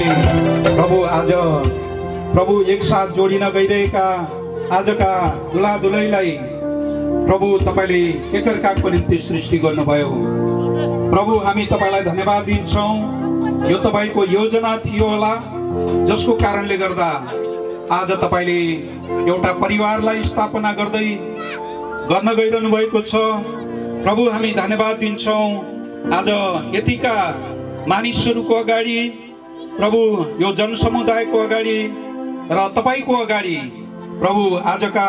प्रभु आज प्रभु एक साथ जोडिन गइरहेका आजका दुला दुलैलाई प्रभु तपाईले एकअर्काको निम्ति सृष्टि गर्नुभयो। प्रभु हामी तपाईलाई धन्यवाद दिन्छौँ। यो तपाईको योजना थियो होला, जसको कारणले गर्दा आज तपाईले एउटा परिवारलाई स्थापना गर्न गइरहनु भएको छ। प्रभु हामी धन्यवाद दिन्छौँ। आज यतिका मानिसहरूको अगाडि प्रभु यो जनसमुदायको अगाडि र तपाईको अगाडि प्रभु आजका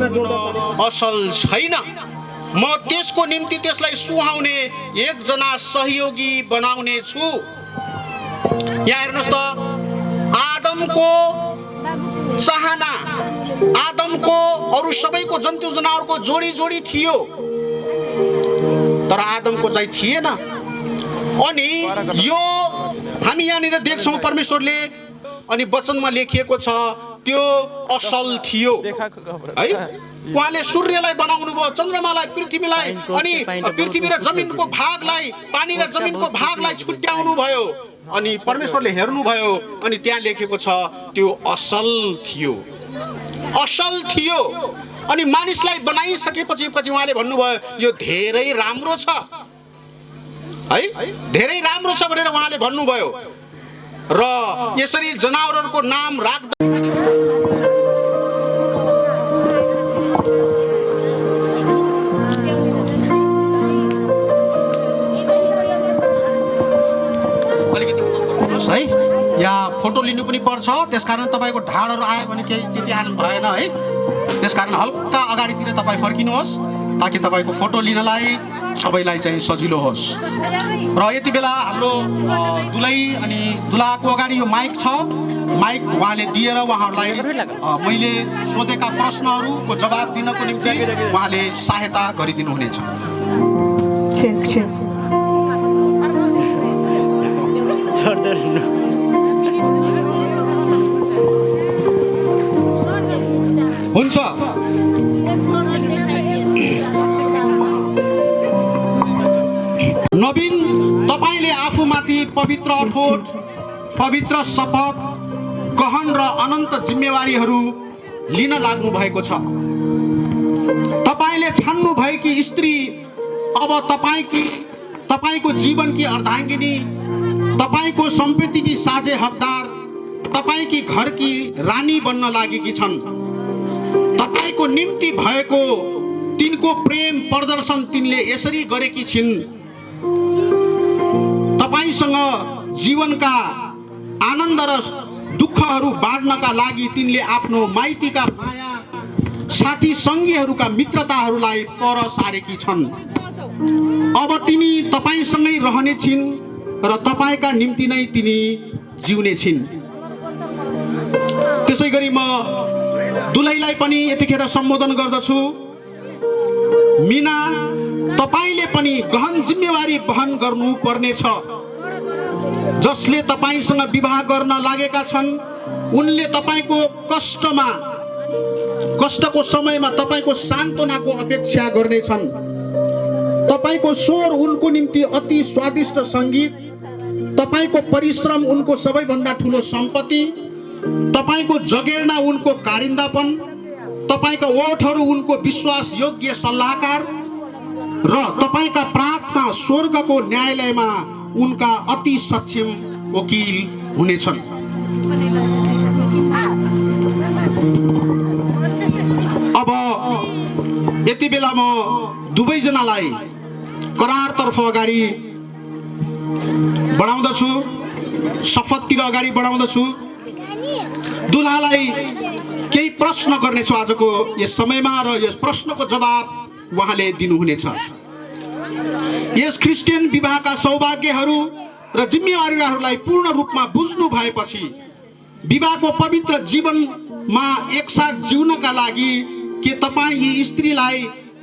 गर्न असल छैन। म त्यसको निम्ति त्यसलाई सुहाउने एकजना सहयोगी बनाउने छु। यहाँ हेर्नुहोस् त, आदमको चाहना, आदमको अरू सबैको जन्तु जनावरको जोडी जोडी थियो, तर आदमको चाहिँ थिएन। अनि यो हामी यहाँनिर देख्छौँ परमेश्वरले अनि वचनमा लेखिएको छ त्यो असल थियो है। उहाँले सूर्यलाई बनाउनु भयो, चन्द्रमालाई, पृथ्वीलाई, अनि पृथ्वी र जमिनको भागलाई, पानी र जमिनको भागलाई छुट्याउनु भयो। अनि परमेश्वरले हेर्नुभयो अनि त्यहाँ लेखेको छ त्यो असल थियो, असल थियो। अनि मानिसलाई बनाइसकेपछि उहाँले भन्नुभयो यो धेरै राम्रो छ है, धेरै राम्रो छ भनेर उहाँले भन्नुभयो। र यसरी जनावरहरूको नाम राख्दा है, यहाँ फोटो लिनु पनि पर्छ, त्यसकारण तपाईँको ढाडहरू आयो भने केही त्यति हाल्नु भएन है। त्यसकारण हल्का अगाडितिर तपाईँ फर्किनुहोस् ताकि तपाईँको फोटो लिनलाई सबैलाई चाहिँ सजिलो होस्। र यति बेला हाम्रो दुलै अनि दुलाको अगाडि यो माइक छ, माइक उहाँले दिएर उहाँहरूलाई मैले सोधेका प्रश्नहरूको जवाब दिनको निम्ति उहाँले सहायता गरिदिनुहुनेछ। हुन्छ, नवीन, तपाईले आफूमाथि पवित्र अठोट, पवित्र शपथ, गहन र अनन्त जिम्मेवारीहरू लिन लाग्नु भएको छ। तपाईले छान्नु भएकी स्त्री अब तपाईको जीवनकी अर्धाङ्गिनी, तपाईको सम्पत्तिकी साझे हकदार, तपाईकी घरकी रानी बन्न लागेकी छन्। तपाईको निम्ति भएको तिनको प्रेम प्रदर्शन तिनले यसरी गरेकी छिन्। तपाईसँग जीवनका आनन्द र दुःखहरू बाँड्नका लागि तिनले आफ्नो माइतीका माया, साथी सङ्गीहरूका मित्रताहरूलाई पर सारेकी छन्। अब तिनी तपाईसँगै रहने छिन् र तपाईका निम्ति नै तिनी जिउने छिन्। त्यसै गरी म दुलैलाई पनि यतिखेर सम्बोधन गर्दछु। मिना, तपाईले पनि गहन जिम्मेवारी वहन गर्नु पर्नेछ। जसले तपाईसँग विवाह गर्न लागेका छन् उनले तपाईको कष्टको समयमा तपाईको सान्त्वनाको अपेक्षा गर्नेछन्। तपाईको स्वर उनको निम्ति अति स्वादिष्ट सङ्गीत, तपाईको परिश्रम उनको सबैभन्दा ठुलो सम्पत्ति, तपाईको जगेर्ना उनको कारिन्दापन, तपाईका ओठहरू उनको विश्वास योग्य सल्लाहकार र तपाईका प्रार्थना स्वर्गको न्यायालयमा उनका अति सक्षम वकिल हुनेछन्। अब यति बेला म दुवैजनालाई करारतर्फ अगाडि बढाउँदछु, शपथतिर अगाडि बढाउँदछु। दुलालाई केही प्रश्न गर्नेछु आजको यस समयमा र यस प्रश्नको जवाब उहाँले दिनुहुनेछ। यस क्रिस्चियन विवाहका सौभाग्यहरू र जिम्मेवारीहरूलाई पूर्ण रूपमा बुझ्नु भएपछि विवाहको पवित्र जीवनमा एकसाथ जिउनका लागि के तपाईँ यी स्त्रीलाई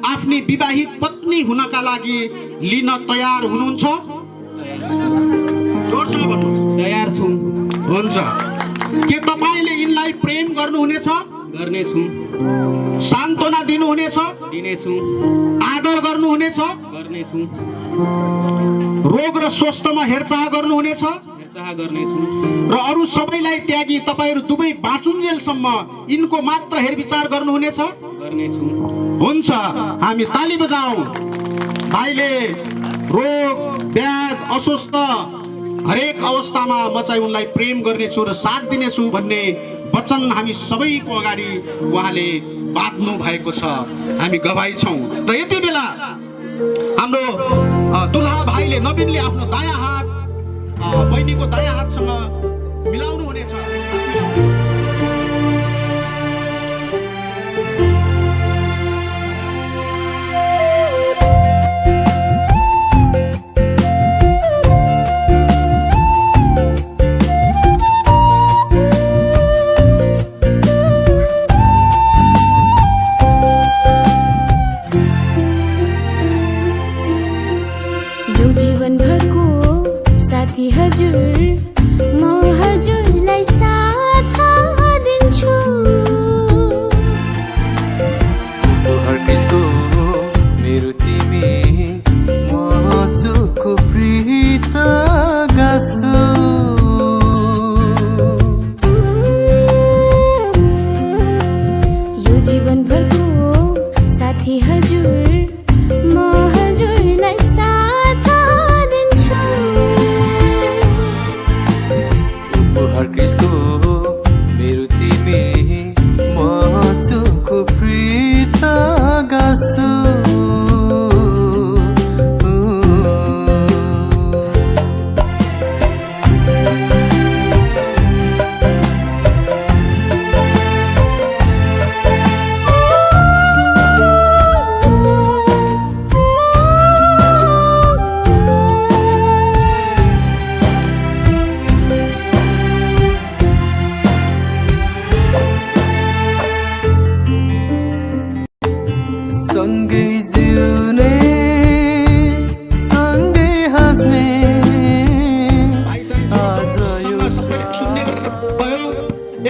आफ्नी विवाहित पत्नी हुनका लागि लिन तयार हुनुहुन्छ? तयार छु। हुन्छ। के तपाईँले यिनलाई प्रेम गर्नुहुनेछ? गर्नेछु। सान्त्वना दिनुहुनेछ? दिनेछु। आदर गर्नुहुनेछ? गर्नेछु। रोग र स्वस्थमा हेरचाह गर्नुहुनेछ? हेरचाह गर्नेछु। र अरू सबैलाई त्यागी तपाईहरू दुवै बाँचुन्जेलसम्म यिनको मात्र हेरविचार गर्नुहुनेछ? गर्नेछु। हुन्छ, हामी ताली बजाऊ। भाइले रोग, व्याध, अस्वस्थ हरेक अवस्थामा म चाहिँ उनलाई प्रेम गर्नेछु र साथ दिनेछु भन्ने वचन हामी सबैको अगाडि उहाँले बाँध्नु भएको छ। हामी गवाही छौँ। र यति बेला हाम्रो दुलहा भाइले, नवीनले आफ्नो दायाँ हात बहिनीको दायाँ हातसँग मिलाउनु हुनेछ। हजुर म हजुरलाई साथ दिन्छु उपहार क्रिस्टको मेरो तिमी म चोखो प्रीत गाँसो यो जीवनभरको साथी हजुर म हजुरलाई साथ दिन्छु उपहार क्रिस्टको मेरो तिमी म चोखो प्रीत गाँसो सँगै जिउने सँगै हाँस्ने आज यो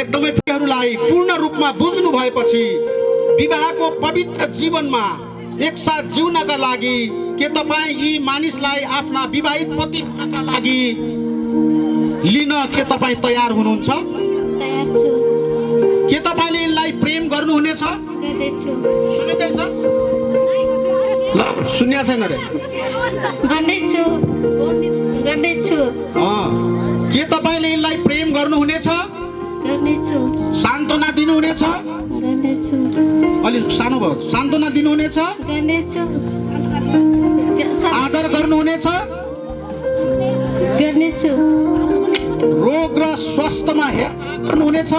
एकदमै प्रियहरूलाई पूर्ण रूपमा बुझ्नु भएपछि विवाहको पवित्र जीवनमा एकसाथ जिउनका लागि के तपाईँ यी मानिसलाई आफ्ना विवाहित पति हुनका लागि लिन के तपाईँ तयार हुनुहुन्छ? तयार छु के तपाईँले यिनलाई प्रेम गर्नुहुनेछ? गर्दैछु सुन्दैछ? ल सुन्या छैन रे। गर्दैछु के तपाईँले यिनलाई प्रेम गर्नुहुनेछ? गर्दैछु सान्त्वना दिनुहुनेछ? गर्दैछु अलि सानो भयो। सान्त्वना दिनुहुनेछ? गर्दैछु आदर गर्नुहुनेछ? गर्दैछु रोग र स्वास्थ्यमा हेरचाह गर्नुहुनेछ?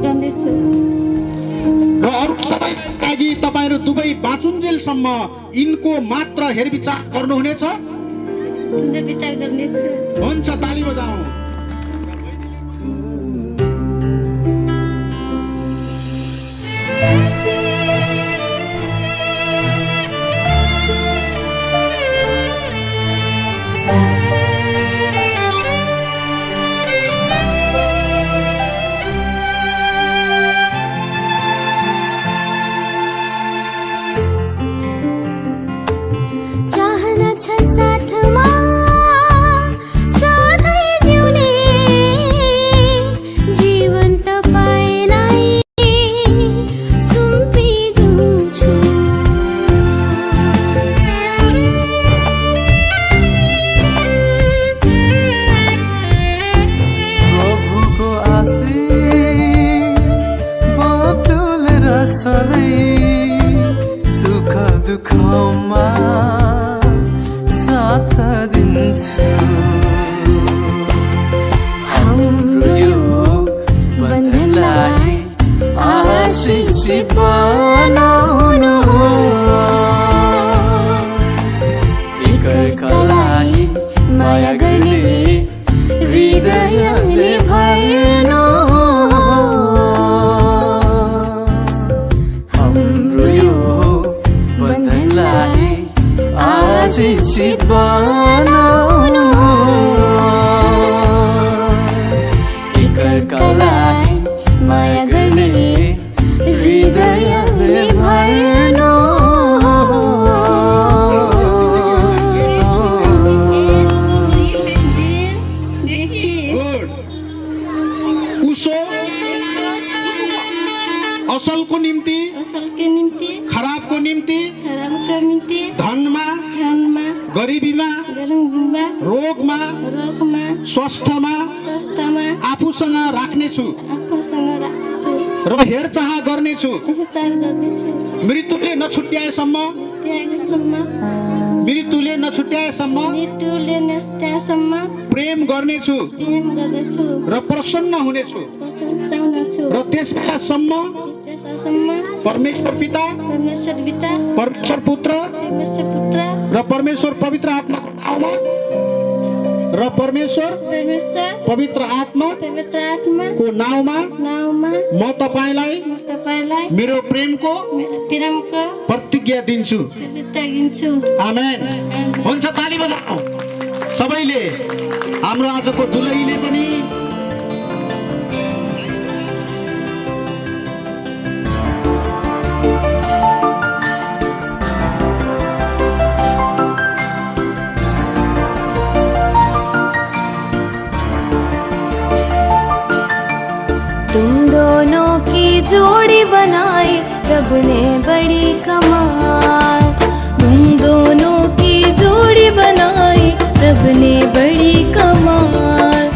गर्दैछु र अरू सबैका लागि तपाईँहरू दुवै बाँचुन्जेलसम्म यिनको मात्र हेरविचार गर्नुहुनेछ? विचार गर्दैछु हुन्छ, ताली बजाउँ। चाहना छ साथमा सधैँ जिउने जीवन तपाईलाई सुम्पिदिन्छु प्रभुको आशीष बटुलेर सधैँ सुख दुःखमा साथ दिन्छु हाम्रो यो बन्धनलाई आशिषित बनाउनुहोस् एकअर्कालाई माया गर्ने हृदयले भर्नुहोस् हाम्रो यो बन्धनलाई आशिषित बनाउनुहोस् एकअर्कालाई माया गर्ने हृदयले गुड। उसो असलको निम्ति असलको निम्ति खराबको निम्ति खराबको निम्ति धनमा धनमा गरिबीमा गरममा रोगमा रोगमा स्वास्थ्यमा स्वास्थ्यमा आफूसँग राख्नेछु आफूसँग राख्छु र हेरचाह गर्नेछु। विचार गर्दैछु मृत्युले नछुट्याएसम्म त्यागसम्म मृत्युले नछुट्याएसम्म मृत्युले नस्तासम्म प्रेम गर्नेछु प्रेम गर्दछु र प्रसन्न हुनेछु चाहन्छु र त्यसबेलासम्म त्यससम्म परमेश्वर पिता परमेश्वर पिता परमेश्वर पुत्र परमेश्वर पुत्र र परमेश्वर पवित्र आत्माको नाउँमा र परमेश्वर पवित्र आत्माको नाउँमा म तपाईलाई मेरो प्रेमको प्रतिज्ञा दिन्छु। आमेन। हुन्छ, ताली बजाऊ। सबैले हाम्रो आजको दुलहीले पनि तुम दोनों की जोड़ी बनाई रब ने बड़ी कमाल। तुम दोनों की जोड़ी बनाई रब ने बड़ी कमाल।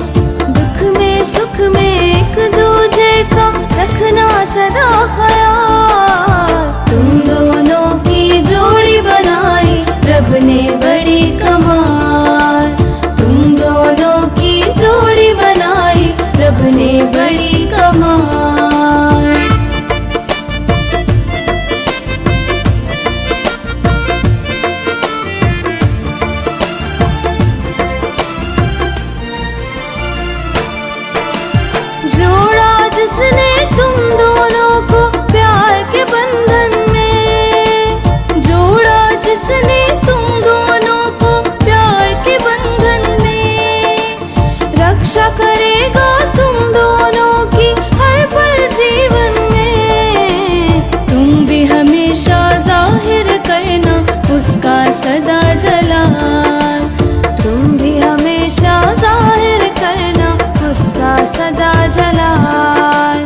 दुख में सुख में एक दूजे का रखना सदा ख्याल। तुम दोनों की जोड़ी बनाई रब ने बड़ी कमाल। तुम दोनों की जोड़ी बनाई रब ने बड़ी कमाल। जोड़ा जिसने तुम दोनों को प्यार के बंधन में। जोड़ा जिसने तुम दोनों को प्यार के बंधन में। रक्षा करेगा तुम दोनों की हर पल जीवन में। तुम भी हमेशा जाहिर करना उसका सदा जलाल। तुम भी हमेशा जाहिर करना उसका सदा जलाल।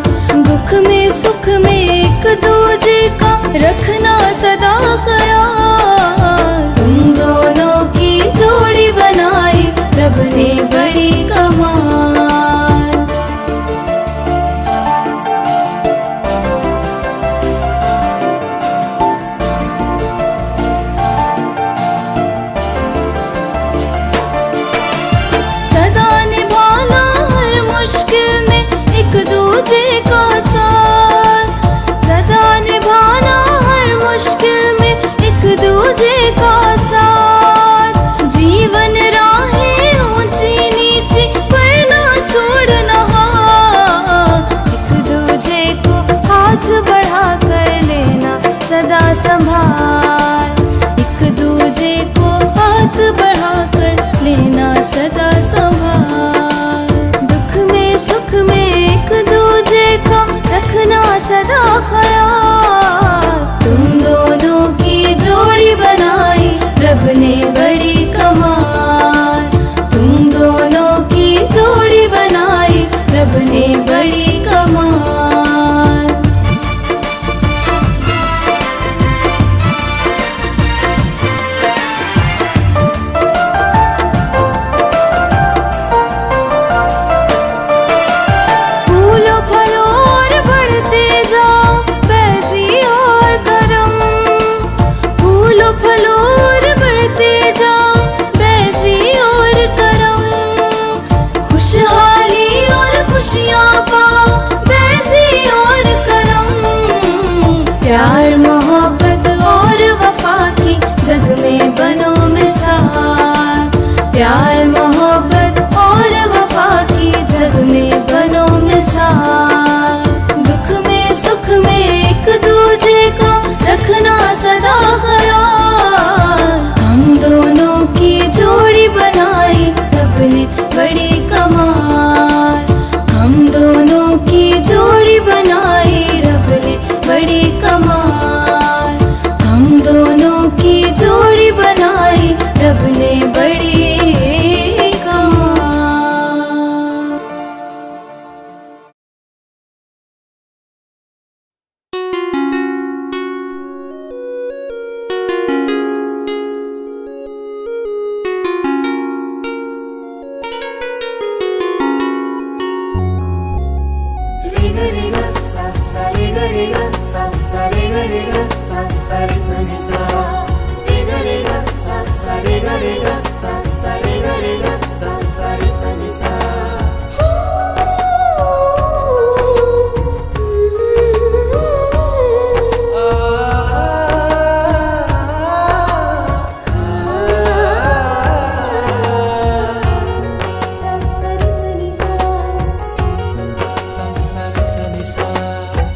दुख में सुख में एक दूजे का रखना सदा ख्याल। तुम दोनों की जोड़ी बनाई रब ने बड़ी कमाल। सदा निभाना हर मुश्किल में एक दूजे का साथ। सदा निभाना हर मुश्किल में एक दूजे का साथ। जीवन राहें ऊंची नीची पर ना छोड़ना हाथ। एक दूजे को हाथ बढ़ा कर लेना सदा संभाल। एक दूजे को हाथ बढ़ा कर लेना सदा संभाल। दुख में सुख में एक दूजे का रखना सदा ख्याल। तुम दोनों की जोड़ी बनाई रब ने बड़ी कमाल। तुम दोनों की जोड़ी बनाई रब ने बड़ी कमाल। फूलो फलो और बढ़ते जाओ वैसी और करम। फूलो फलो और बढ़ते जाओ वैसी और करम। खुशहाली और खुशियाँ पाओ वैसी और करम। प्यार मोहब्बत और वफा की जग में बनो मिसाल। प्यार मोहब्बत और वफा की जग में बनो मिसाल। दुख में सुख में एक दूजे का रखना सदा ख्याल। हम दोनों की जोड़ी बनाई रब ने बड़ी कमाल। हम दोनों की जोड़ी बनाई रब ने बड़ी कमाल। हम दोनों की जोड़ी बनाई रब ने बड़ी कमाल।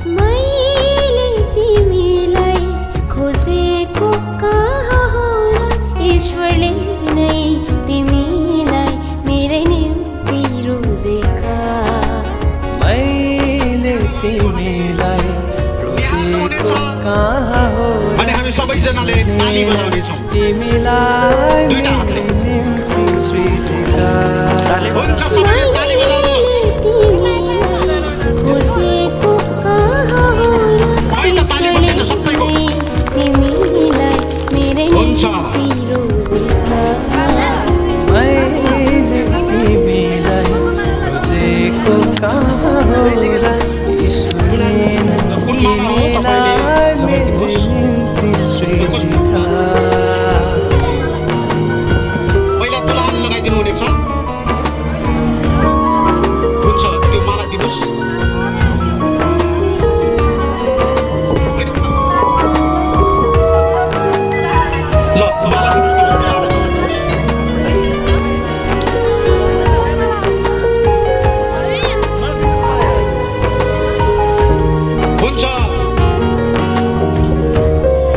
मैले तिमीलाई खोजेको बजाउनेछौँ। तिमीलाई दुईटा हातले। मेरो निम्ति सृजेका हुन्छ सबैले ताली बजाउनु। खोजेको कहाँ हो र अहिले त ताली बजाउनु सबैको। तिमीलाई मेरै हुन्छ। निम्ति रोजेका मैले तिमीलाई खोजेको कहाँ हो र ईश्वरले नै तिमीलाई मेरो निम्ति सृजेका पहिला दुलाल लगाइदिनु हुनेछ। हुन्छ त्यो माला दिनुहोस्। ल माला हुन्छ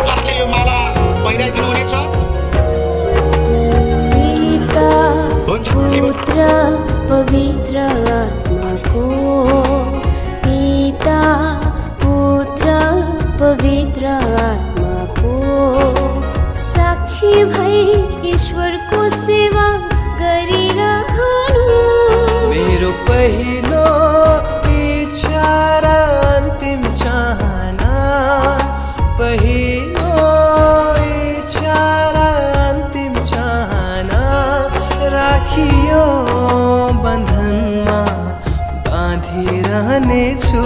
उहाँहरूले यो माला पहिराइदिनु हुनेछ। पिता हुन्छ पुत्र पवित्र आत्माको पिता पुत्र पवित्र आत्माको साक्षी भई ईश्वरको सेवा गरिरहनु मेरो पहिलो इच्छा र अन्तिम चाहना पहिलो इच्छा र अन्तिम चाहना राखियो बन्धनमा बाँधिरहनेछु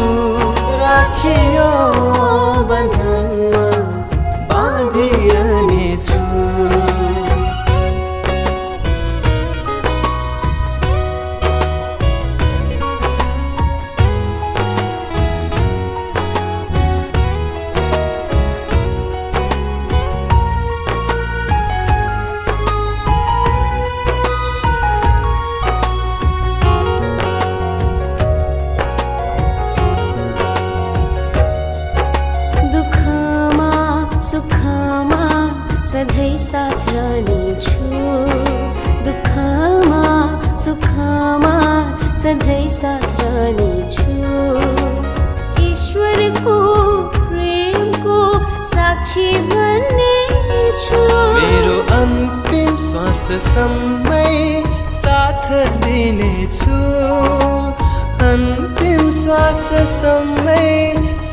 राखियो बन्धनमा बाँधिरहनेछु दुःखमा सुखमा सधैँ साथ रहनेछु दुःखमा सुखमा सधैँ साथ रहनेछु ईश्वरको प्रेमको साक्षी बन्नेछु मेरो अन्तिम श्वाससम्मै साथ दिनेछु अन्तिम श्वाससम्मै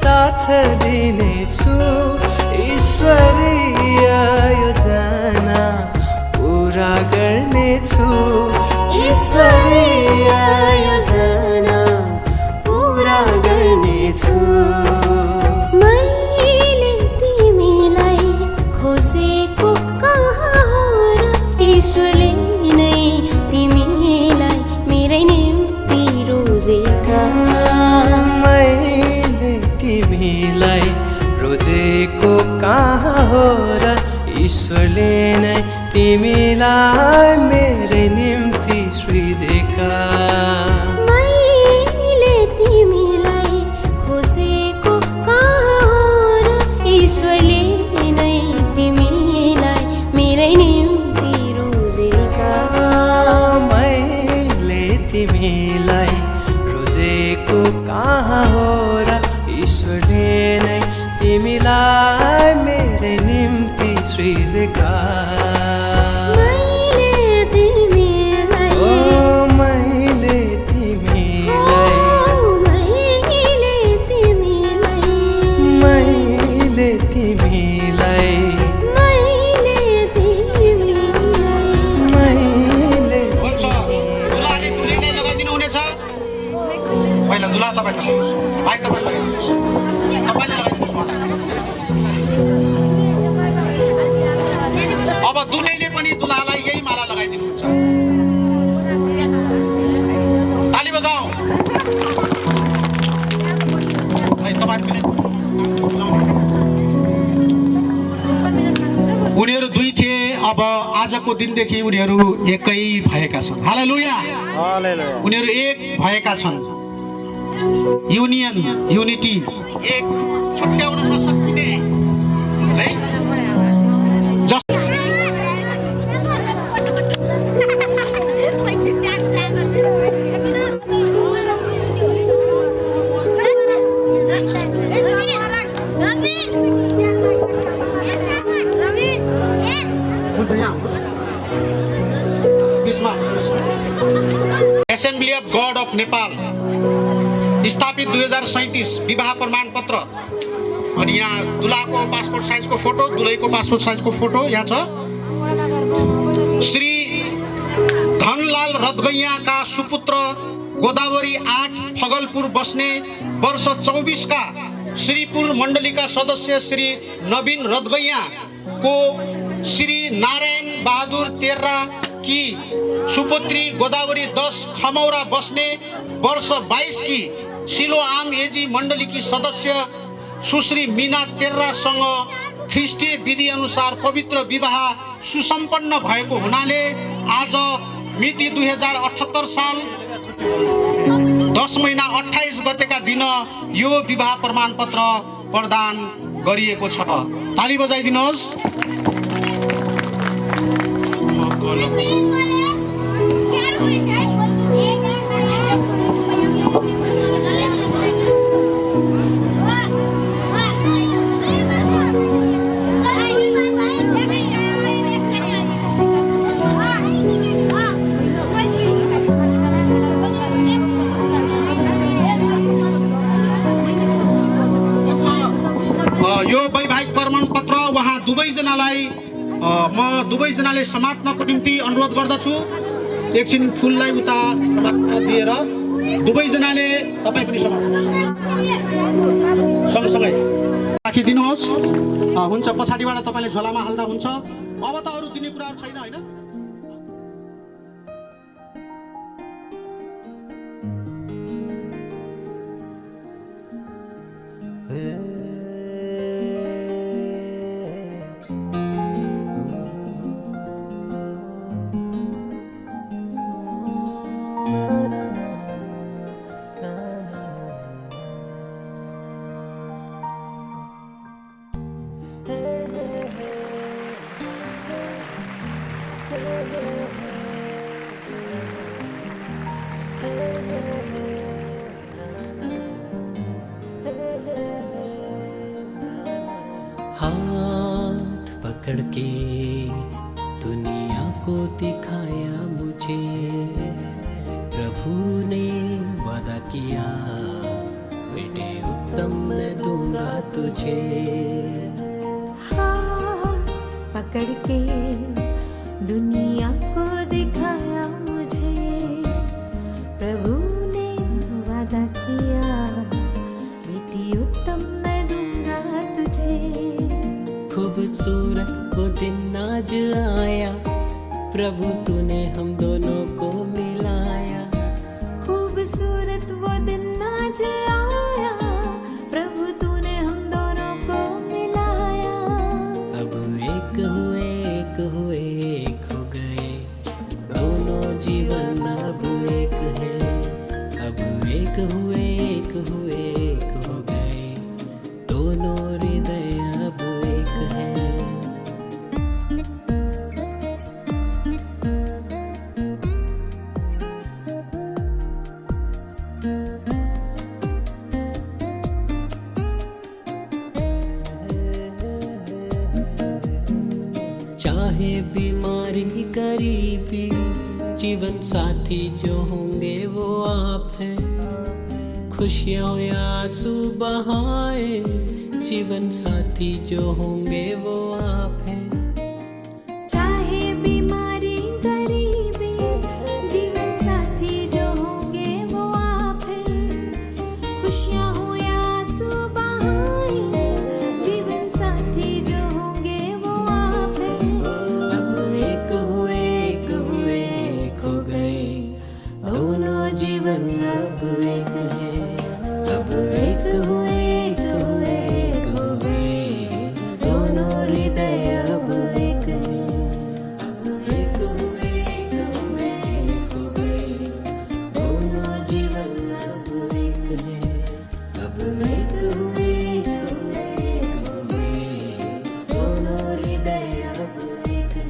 साथ दिनेछु ईश्वरीय योजना पुरा गर्नेछु ईश्वरीय योजना पुरा गर्नेछु मैले तिमीलाई खोजेको कहाँ हो र ईश्वरले नै तिमीलाई मेरै निम्ति रोजेका मैले तिमीलाई रोजेको कहाँ हो र ईश्वरले नै तिमीलाई मेरै निम्ति सृजेका मैले तिमीलाई खोजेको कहाँ हो र ईश्वरले नै तिमीलाई मेरै निम्ति रोजेका मैले तिमीलाई रोजेको कहाँ हो र ईश्वरले नै तिमीलाई मेरै निम्ति सृजेका मैले तिमीलाई ओ मैले तिमीलाई मैले तिमीलाई मैले तिमीलाई मैले तिमीलाई मैले हुन्छ दुलाले दुलीले लगाइदिनु हुनेछ। पहिला दुला तपाईँले लगाउनुहोस्। भाइ तपाईँले लगाइदिनुहोस्। तपाईँले लगाइदिनुहोस् मलाई। अब दुलैले पनि दुलालाई यही माला लगाइदिनुहुन्छ। ताली बजाऊ। भाइ तपाईँ पनि उनीहरू दुई थिए अब आजको दिनदेखि उनीहरू एकै भएका छन्। हालेलुया। उनीहरू एक भएका छन्। युनियन युनिटी एक छुट्याउन नसकिने है गड अफ नेपाल स्थापित 2037 विवाह प्रमाण पत्र। अनि यहाँ दुलाको पासपोर्ट साइजको फोटो, दुलैको पासपोर्ट साइजको फोटो यहाँ छ। श्री धनलाल रथगैयाका सुपुत्र गोदावरी 8 फगलपुर बस्ने वर्ष 24 का श्रीपुर मण्डलीका सदस्य श्री नवीन रथगैया को श्री नारायण बहादुर तेर्रा की सुपुत्री गोदावरी 10 खमौरा बस्ने वर्ष 22 की सिलोआम एजी मण्डली की सदस्य सुश्री मीना तेर्रासँग ख्रिस्टीय विधि अनुसार पवित्र विवाह सुसम्पन्न भएको हुनाले आज मिति 2078 साल 10 महिना 28 गतेका दिन यो विवाह प्रमाण पत्र प्रदान गरिएको छ। ताली बजाइदिनुहोस्। यो वैवाहिक प्रमाण पत्र उहाँ दुवैजनालाई म दुवैजनाले समात्नको निम्ति अनुरोध गर्दछु। एकछिन फुललाई उता समात्न दिएर दुवैजनाले तपाईँ पनि सँगसँगै राखिदिनुहोस्। हुन्छ, पछाडिबाट तपाईँले झोलामा हाल्दा हुन्छ। अब त अरू दिने कुराहरू छैन होइन? हाथ पकड़ के दुनिया को दिखाया मुझे, प्रभु ने वादा किया बेटे उत्तम मैं दूंगा तुझे। हाथ पकड़ के दुनिया को दिखाया मुझे, प्रभु ने वादा किया बेटी उत्तम मैं दूंगा तुझे। खूबसूरत वो दिन आज आया, प्रभु तूने हम दोनों को मिलाया। खूबसूरत वो दिन आज आया, प्रभु तूने हम दोनों को मिलाया। अब एक हुए एक हुए एक हो गए, दोनों जीवन अब एक है। अब एक हुए एक हुए एक हो गए, दोनों हृदय अब एक है। चाहे बीमारी गरीबी, जीवन साथी जो होंगे वो आप हैं। खुशियाँ या आंसू बहाए, जीवन साथी जो होंगे वो आप हैं। चाहे बीमारी गरीबी, जीवन साथी जो होंगे वो आप हैं। खुशियाँ हो या आंसू बहाए, जीवन साथी जो होंगे वो आप हैं। अब एक हुए एक हुए एक हो गए, दोनों जीवन अब एक है। अब एक हुए एक हुए एक हो गए, दोनों हृदय अब एक है। अब एक हुए एक हुए एक हो गए, दोनों जीवन अब एक है। अब एक हुए एक हुए एक हो गए, दोनों हृदय अब एक है।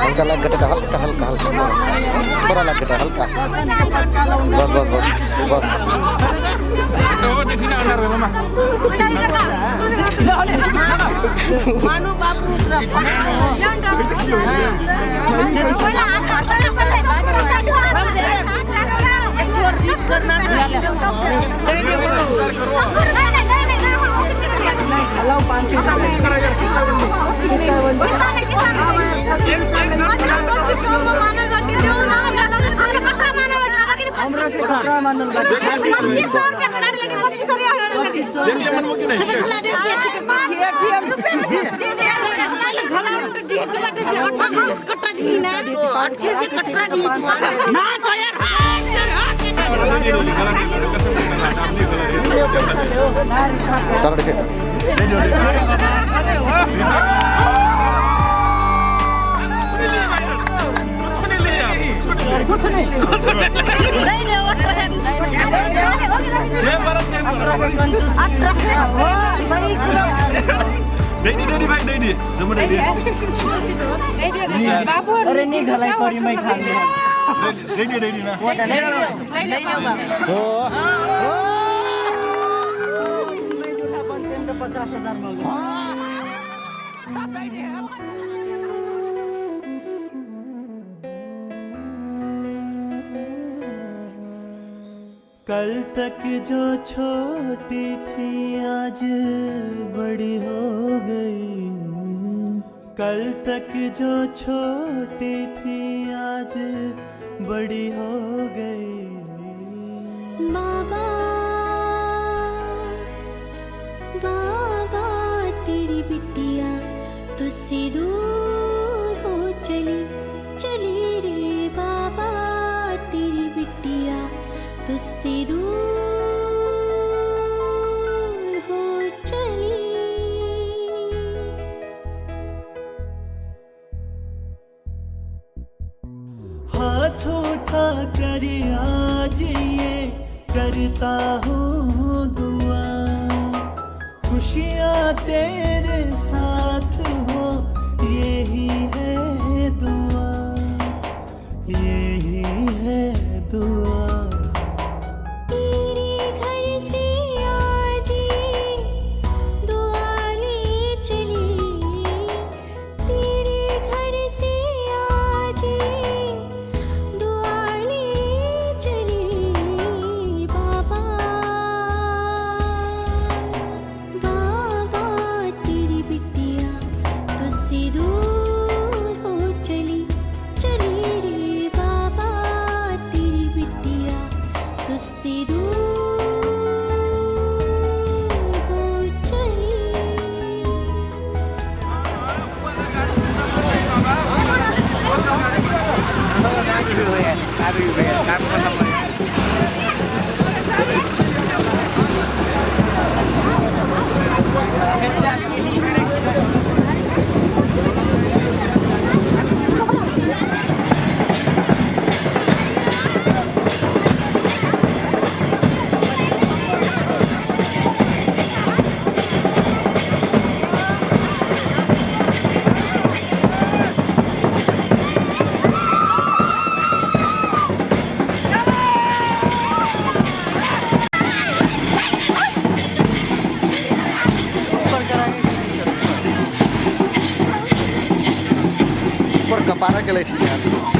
हल्का लग गया, हल्का हल्का हल्का थोड़ा लग गया, हल्का बस बस बस बस कल तक जो छोटी थी आज बड़ी हो गई, कल तक जो छोटी थी आज बड़ी हो गई। बाबा बाबा तेरी बिटिया तुझसे दूर हो चली चली रे बाबा, तेरी बिटिया तुझसे दूर हो चली। हाथ उठा कर आज ये करता हूँ दुआ, खुशियाँ तेरे साथ हो यही है दुआ, यही है दुआ। बाबा तेरी बिटिया के लिए ठीक है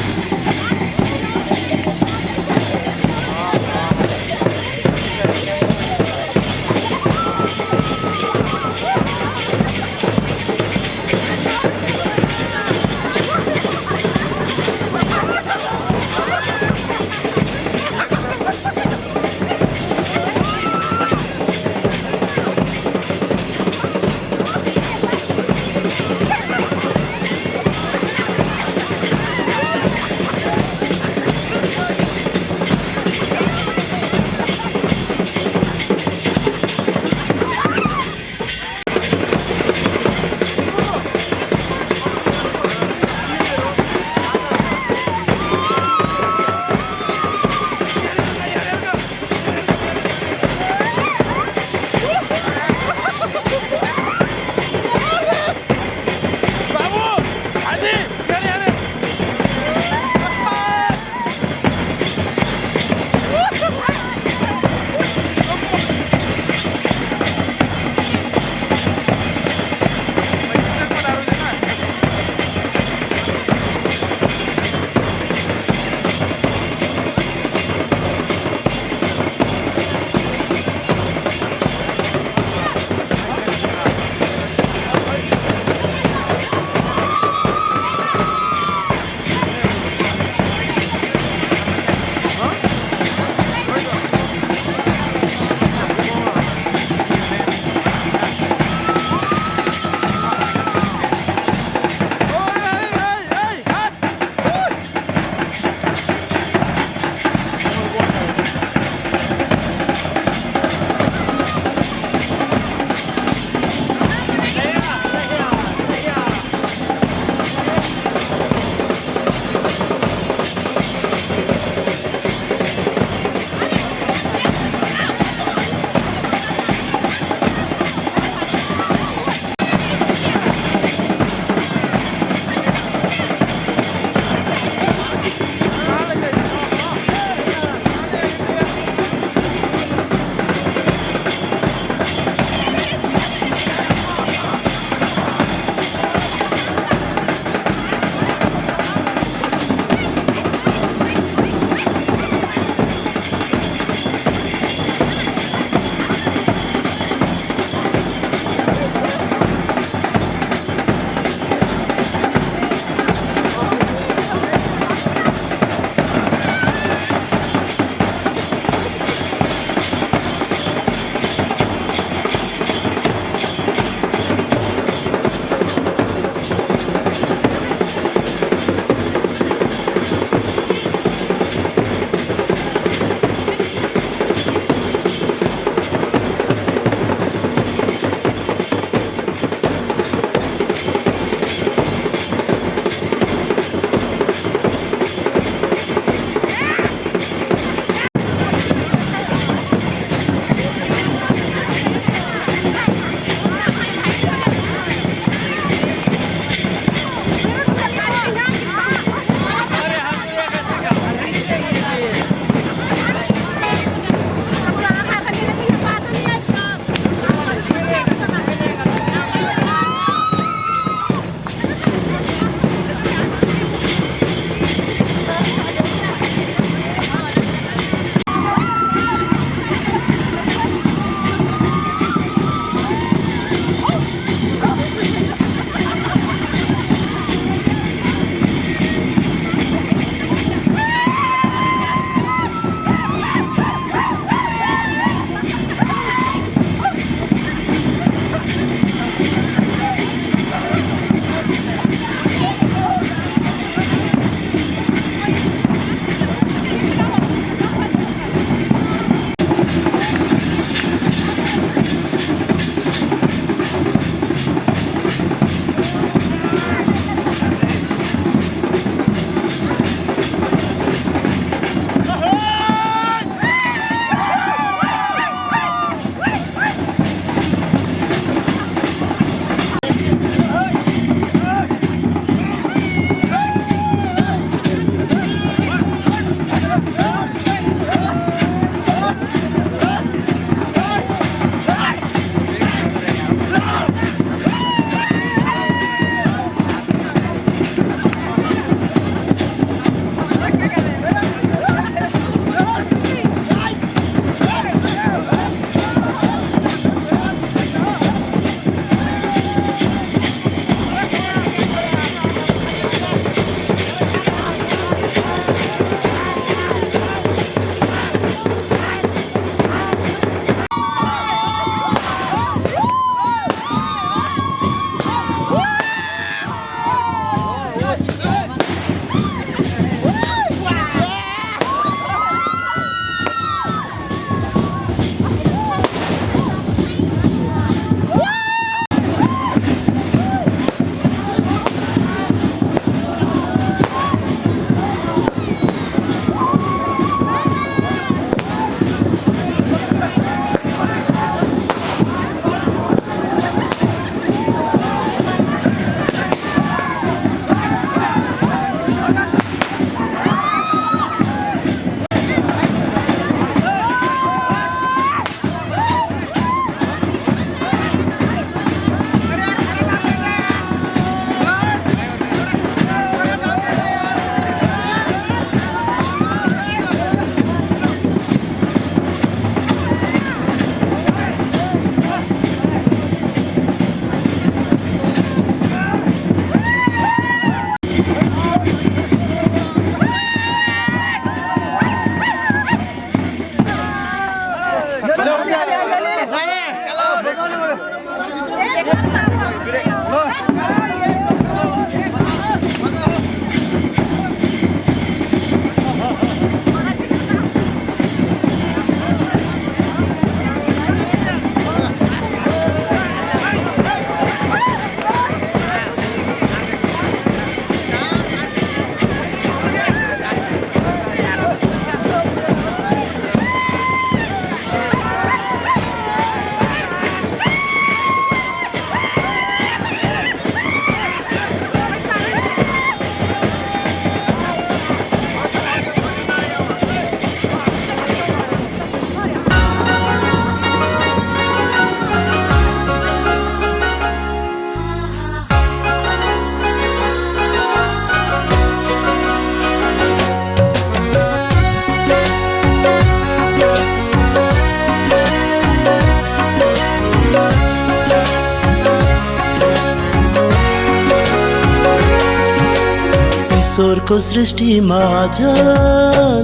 ईश्वरको सृष्टिमा आज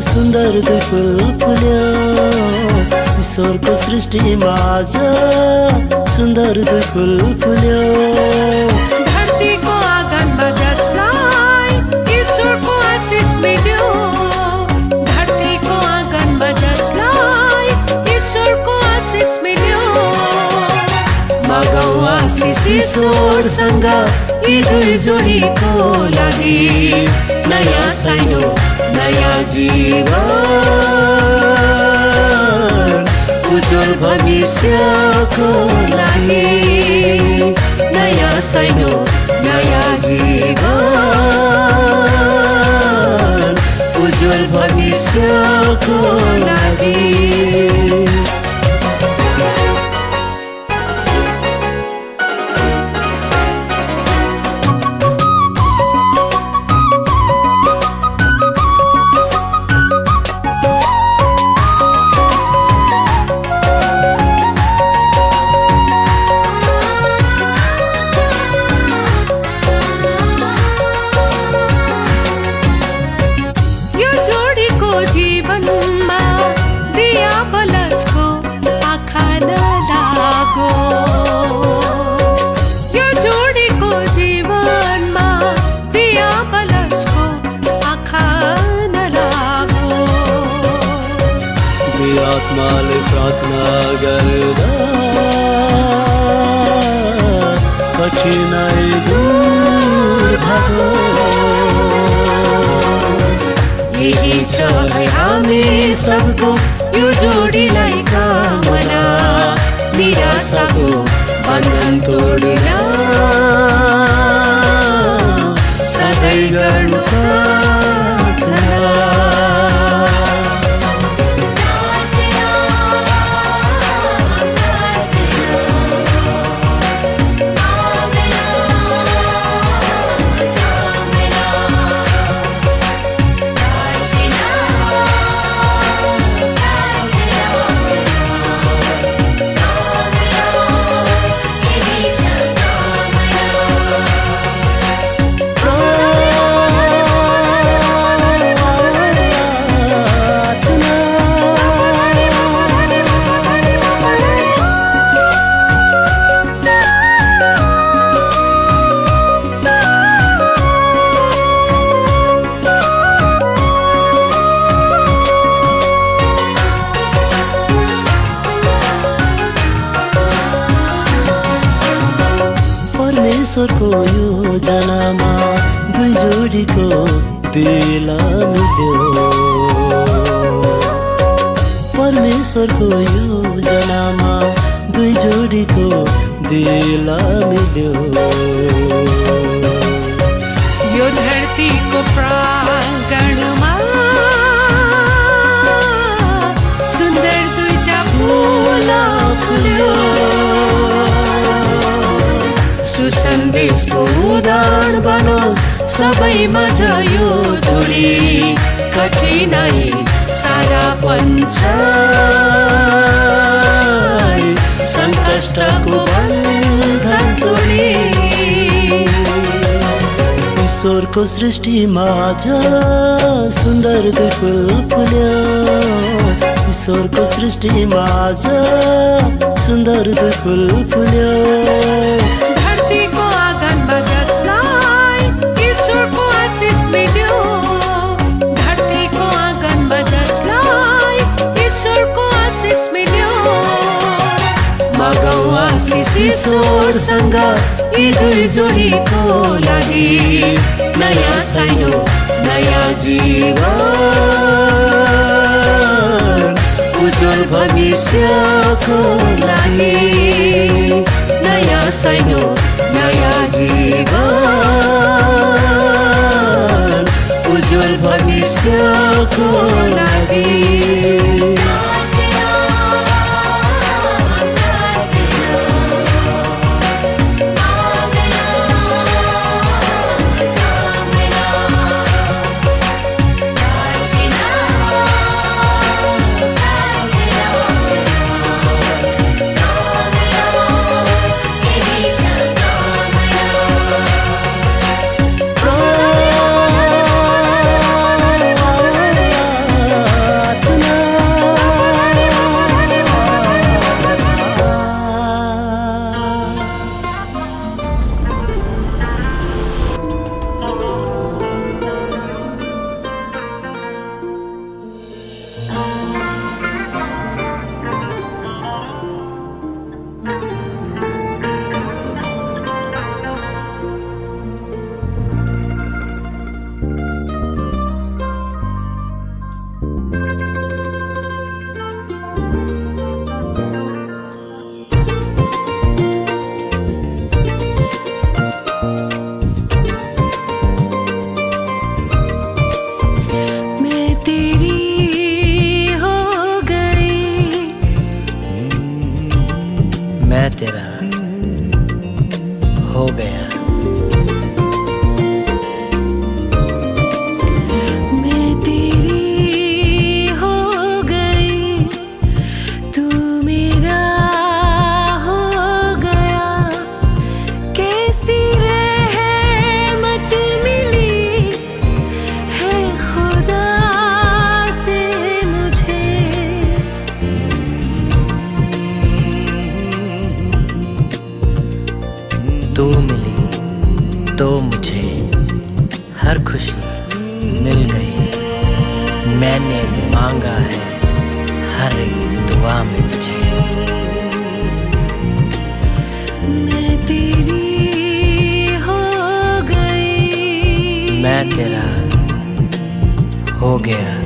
सुन्दर दुई फुल फुल्यो ईश्वरको सृष्टिमा आज सुन्दर दुई फुल फुल्यो धरतीको आँगनमा जसलाई ईश्वरको आशिष मिल्यो धरतीको आँगनमा जसलाई ईश्वरको आशिष मिल्यो मगाऊ आशिष ईश्वरसँग यी दुई जोडीको लागि नयाँ साइनो नयाँ जीवन उज्जवल भविष्यको लागि नयाँ साइनो नयाँ जीवन उज्जवल भविष्यको लागि आत्माले प्रार्थना गर्दा कठिनाइ दूर भागोस् यही छ है हामी सबको यो जोडीलाई कामना निराशाको बन्धन तोडेर सधैँ गर्नु परमेश्वरको योजनामा दुई जोडीको दिल मिल्यो परमेश्वरको योजनामा दुई जोडीको दिल मिल्यो यो धरतीको प्राङ्गणमा सुन्दर दुईटा फुल फुल्यो सुसन्देशको उदाहरण बनोस् सबैमा छ यो जोडी कठिनाइ सारा पन्छ सङ्कष्टको बन्धन तोडी ईश्वरको सृष्टिमा आज सुन्दर दुई फुल फुल्यो ईश्वरको सृष्टिमा आज सुन्दर दुई फुल फुल्यो धरतीको आँगनमा जसलाई ईश्वरको आशिष मिल्यो धरतीको आँगनमा जसलाई ईश्वरको आशिष मिल्यो मगाऊ आशिष ईश्वरसँग यी दुई जोडीको लागि नयाँ साइनो नयाँ जीवन उज्जवल भविष्यको लागि नयाँ साइनो नयाँ जीवन उज्जवल भविष्यको लागि मैंने मांगा है हर एक दुआ में तुझे। मैं तेरी हो गई, मैं तेरा हो गया।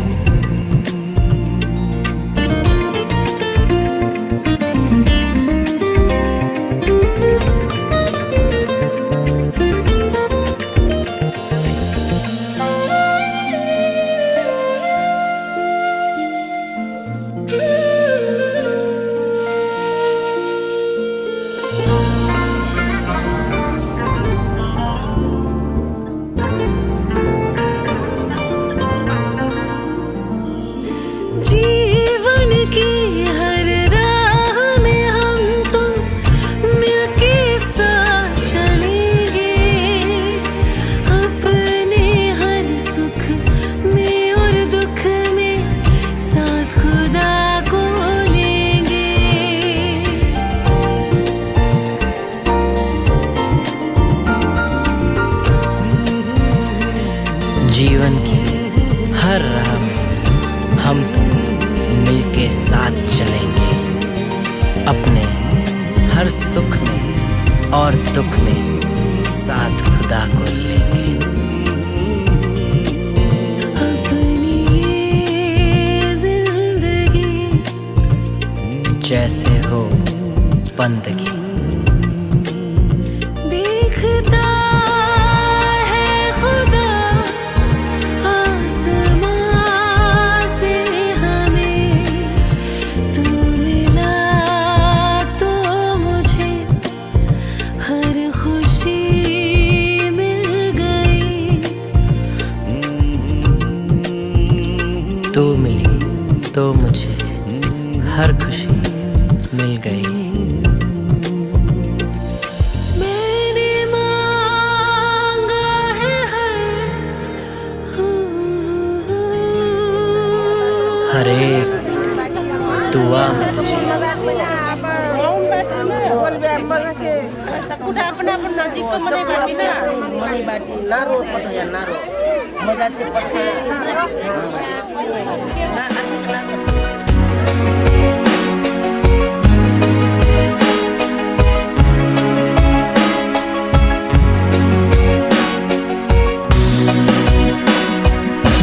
जीवन की हर राह में हम तो मिलके साथ चलेंगे, अपने हर सुख में और दुख में साथ खुदा को लेंगे। जीवन की हर राह में हम तुम मिलके साथ चलेंगे, अपने हर सुख में और दुख में साथ खुदा को लेंगे। अपनी ये जिंदगी जैसे हो बंदगी, देखता है खुदा आसमां से हमें, तू मिला तो मुझे हर खुशी मिल गई। तू मिली तो मुझे हर खुशी मिल गई। मैंने मांगा है हर एक दुआ में तुझे।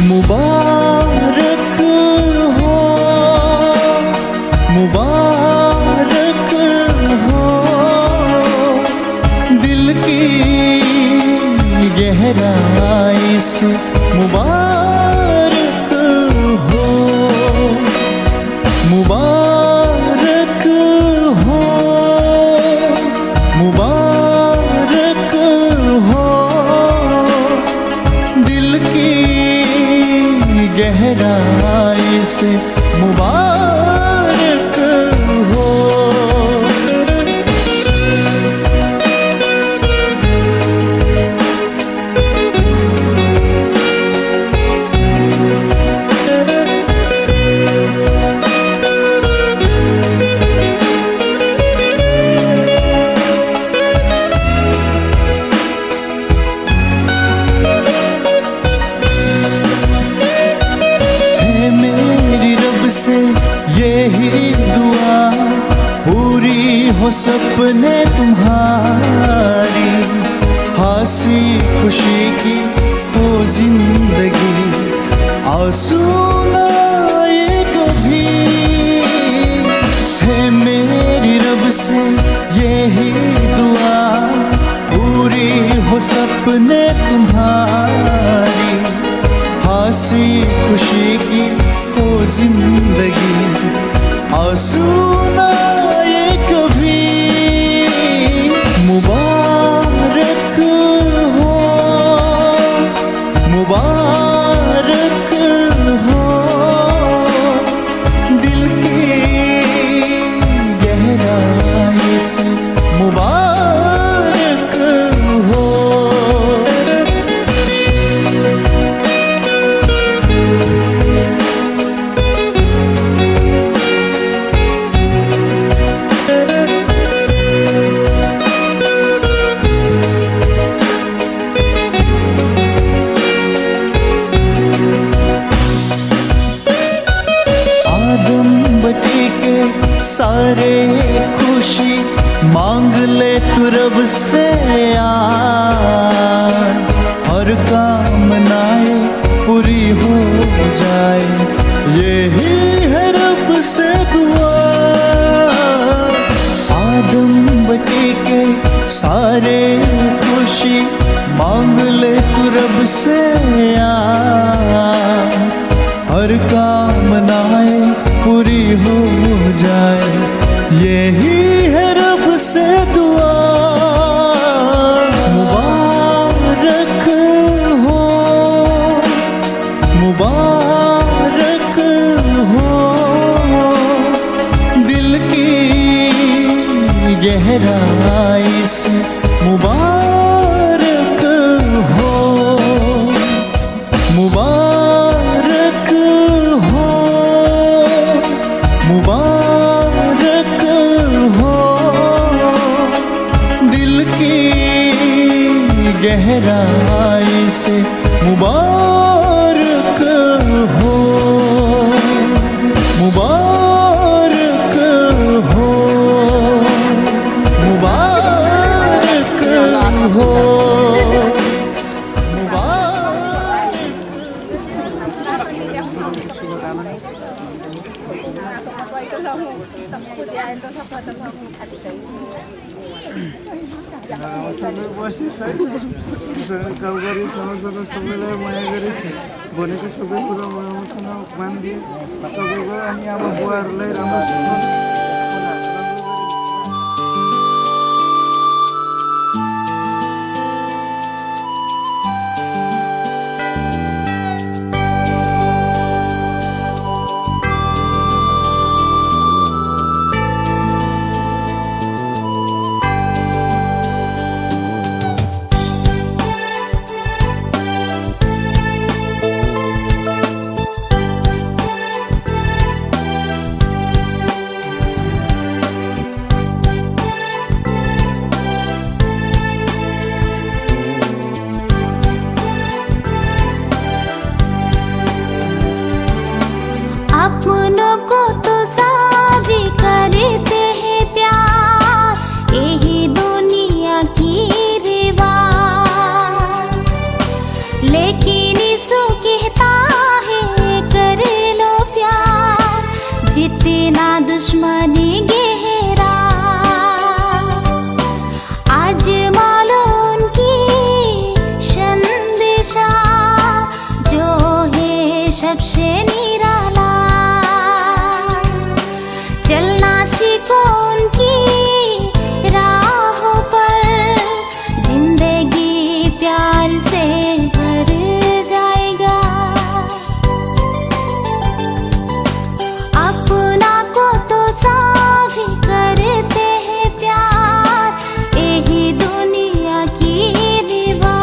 मुबारक हो, मुबारक हो, दिल की गहराई से मुबारक हो, मुबारक हो, मुबारक हो, दिल की गहराई से मुबारक हो। है मेरी रब से यही दुआ, पूरी हो सपने तुम्हारी, हंसी खुशी की हो जिंदगी, आंसू ना आए कभी। है मेरी रब से यही दुआ, पूरी हो सपने तुम्हारी, हंसी खुशी की हो जिंदगी, आंसू ना आए कभी। मुबारक हो, मुबारक हो, दिल की गहराई से मुबारक हो। जाए, यही है रब से दुआ। आदम बटे के सारे खुशी मांग ले तू रब से हर कामनाएं पूरी हो जाए, यही है रब से दुआ। मुबारक हो, मुबारक हो दिल की गहराई से, मुबारक हो, मुबारक हो, मुबारक हो दिल की गहराई से, मुबारक हो, मुबारक हो, मुबारक हो, काम गरी सबैसँग सबैलाई माया गरेको भनेको सबै कुरा मसँग मान दिए तपाईँको अनि आमा बुवाहरूलाई राम्रो अपनों को तो सभी करते हैं प्यार, यही दुनिया की रिवाज। लेकिन यीशु कहता है कर लो प्यार, जितना दुश्मनी गहरा। आज मालो उनकी संदेशा जो है सबसे निराला। चलना सीखो उनकी राहों पर, जिंदगी प्यार से भर जाएगा। अपना को तो सभी करते हैं प्यार, यही दुनिया की रिवाज।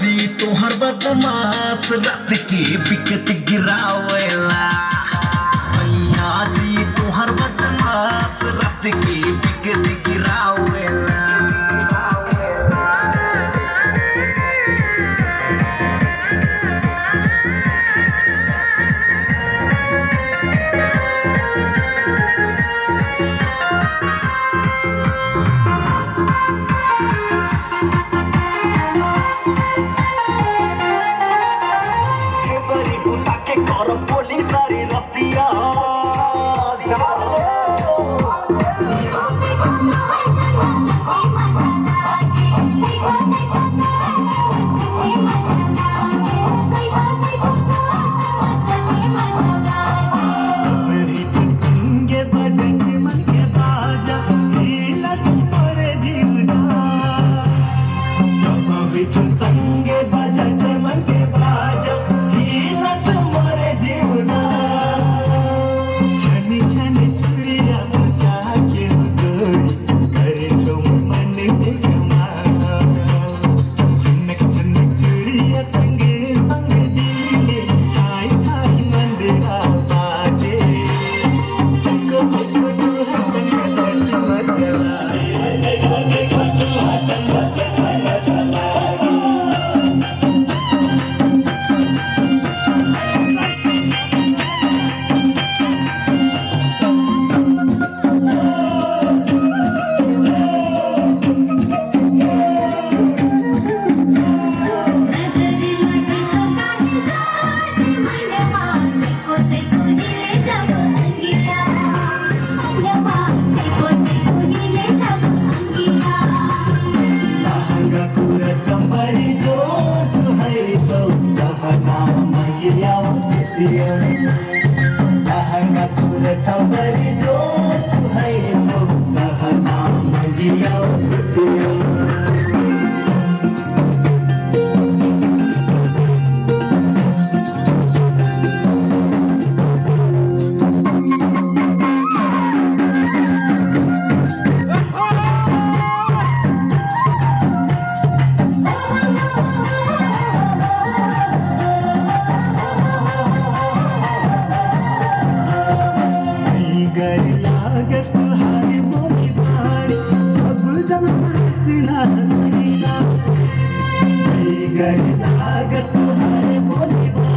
जी तोहर बदमाश रात के बिकट गिरावेला सैया जी तोहर बदमाश रात के बिकट गिरावेला लागत तुम्हारे बोली